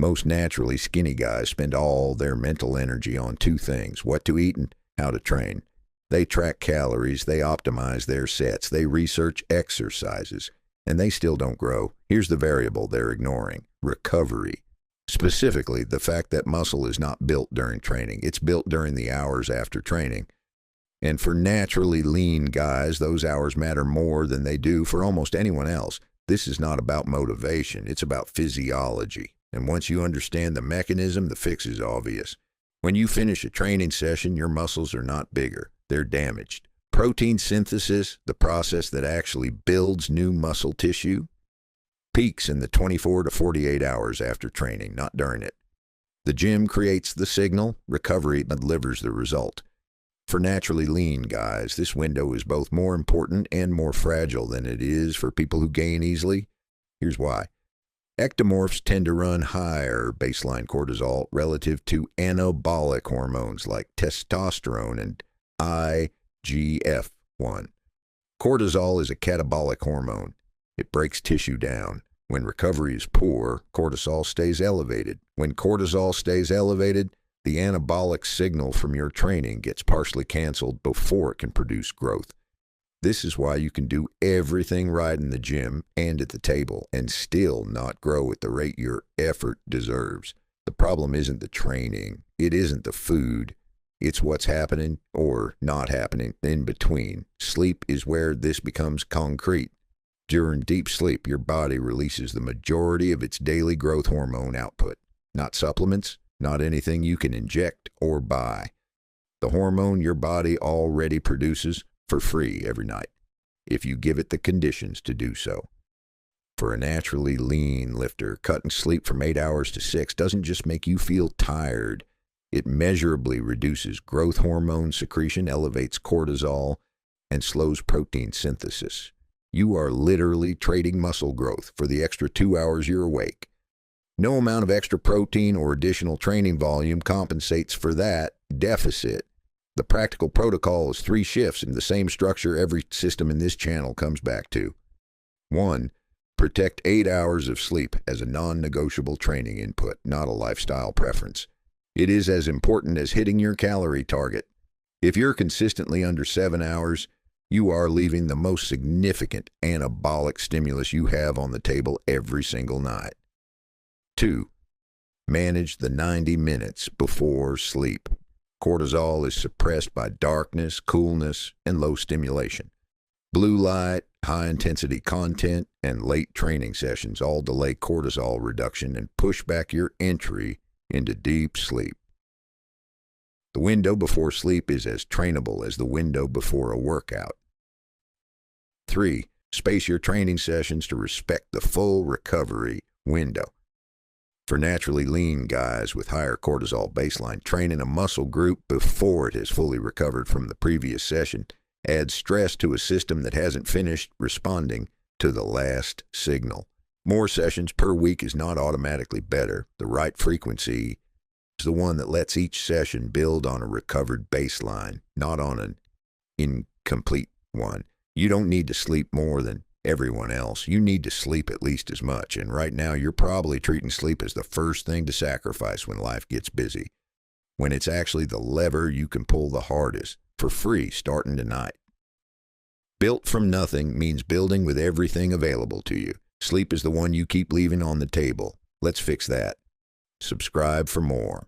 Most naturally skinny guys spend all their mental energy on two things: what to eat and how to train. They track calories, they optimize their sets, they research exercises, and they still don't grow. Here's the variable they're ignoring: recovery. Specifically, the fact that muscle is not built during training. It's built during the hours after training. And for naturally lean guys, those hours matter more than they do for almost anyone else. This is not about motivation, it's about physiology. And once you understand the mechanism, the fix is obvious. When you finish a training session, your muscles are not bigger, they're damaged. Protein synthesis, the process that actually builds new muscle tissue, peaks in the 24 to 48 hours after training, not during it. The gym creates the signal, recovery delivers the result. For naturally lean guys, this window is both more important and more fragile than it is for people who gain easily. Here's why. Ectomorphs tend to run higher baseline cortisol relative to anabolic hormones like testosterone and IGF-1. Cortisol is a catabolic hormone. It breaks tissue down. When recovery is poor, cortisol stays elevated. When cortisol stays elevated, the anabolic signal from your training gets partially canceled before it can produce growth. This is why you can do everything right in the gym and at the table and still not grow at the rate your effort deserves. The problem isn't the training. It isn't the food. It's what's happening or not happening in between. Sleep is where this becomes concrete. During deep sleep, your body releases the majority of its daily growth hormone output. Not supplements, not anything you can inject or buy. The hormone your body already produces for free every night, if you give it the conditions to do so. For a naturally lean lifter, cutting sleep from 8 hours to 6 doesn't just make you feel tired. It measurably reduces growth hormone secretion, elevates cortisol, and slows protein synthesis. You are literally trading muscle growth for the extra 2 hours you're awake. No amount of extra protein or additional training volume compensates for that deficit. The practical protocol is 3 shifts in the same structure every system in this channel comes back to. 1. Protect 8 hours of sleep as a non-negotiable training input, not a lifestyle preference. It is as important as hitting your calorie target. If you're consistently under 7 hours, you are leaving the most significant anabolic stimulus you have on the table every single night. 2. Manage the 90 minutes before sleep. Cortisol is suppressed by darkness, coolness, and low stimulation. Blue light, high-intensity content, and late training sessions all delay cortisol reduction and push back your entry into deep sleep. The window before sleep is as trainable as the window before a workout. 3. Space your training sessions to respect the full recovery window. For naturally lean guys with higher cortisol baseline, training a muscle group before it has fully recovered from the previous session adds stress to a system that hasn't finished responding to the last signal. More sessions per week is not automatically better. The right frequency is the one that lets each session build on a recovered baseline, not on an incomplete one. You don't need to sleep more than everyone else. You need to sleep at least as much, and right now you're probably treating sleep as the first thing to sacrifice when life gets busy, when it's actually the lever you can pull the hardest, for free starting tonight. Built from nothing means building with everything available to you. Sleep is the one you keep leaving on the table. Let's fix that. Subscribe for more.